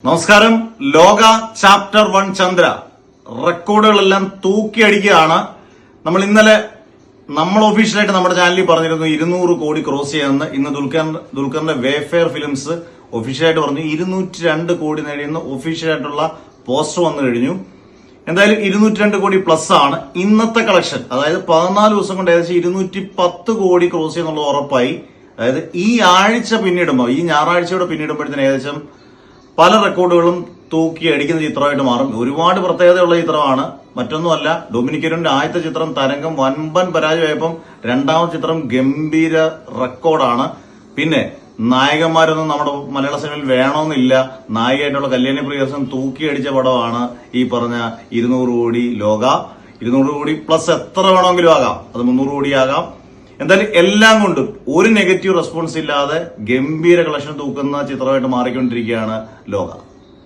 നമസ്കാരം. ലോക ചാപ്റ്റർ 1 ചന്ദ്ര റെക്കോർഡുകളെല്ലാം തൂക്കിയടിക്കുകയാണ്. നമ്മൾ ഒഫീഷ്യലായിട്ട് നമ്മുടെ ചാനലിൽ പറഞ്ഞിരുന്നു 200 കോടി ക്രോസ് ചെയ്യാമെന്ന്. ഇന്ന് ദുൽഖറിന്റെ വേഫെയർ ഫിലിംസ് ഒഫീഷ്യലായിട്ട് പറഞ്ഞു 202 കോടി നേടിയെന്ന് ഒഫീഷ്യലായിട്ടുള്ള പോസ്റ്റർ വന്നു കഴിഞ്ഞു. എന്തായാലും 202 കോടി പ്ലസ് ആണ് ഇന്നത്തെ കളക്ഷൻ. അതായത് 14 ദിവസം കൊണ്ട് ഏകദേശം 210 കോടി ക്രോസ് ചെയ്യുന്നുള്ള ഉറപ്പായി. അതായത് ഈ ആഴ്ച പിന്നിടുമ്പോൾ, ഈ ഞായറാഴ്ചയോടെ പിന്നിടുമ്പോഴത്തേന് ഏകദേശം പല റെക്കോർഡുകളും തൂക്കി അടിക്കുന്ന ചിത്രമായിട്ട് മാറും. ഒരുപാട് പ്രത്യേകതയുള്ള ചിത്രമാണ്. മറ്റൊന്നുമല്ല, ഡൊമിനിക്കറിന്റെ ആദ്യത്തെ ചിത്രം തരംഗം വൻപൻ പരാജയമായപ്പം രണ്ടാമത്തെ ചിത്രം ഗംഭീര റെക്കോർഡാണ്. പിന്നെ നായകന്മാരൊന്നും നമ്മുടെ മലയാള സിനിമയിൽ വേണമെന്നില്ല. നായികയായിട്ടുള്ള കല്യാണി പ്രിയദർശൻ തൂക്കിയടിച്ച പടമാണ് ഈ പറഞ്ഞ 200 കോടി ലോക. 200 കോടി പ്ലസ് എത്ര വേണമെങ്കിലും ആകാം, അത് 300 കോടി ആകാം. എന്തായാലും എല്ലാം കൊണ്ടും ഒരു നെഗറ്റീവ് റെസ്പോൺസ് ഇല്ലാതെ ഗംഭീര കളക്ഷൻ തൂക്കുന്ന ചിത്രമായിട്ട് മാറിക്കൊണ്ടിരിക്കുകയാണ് ലോക.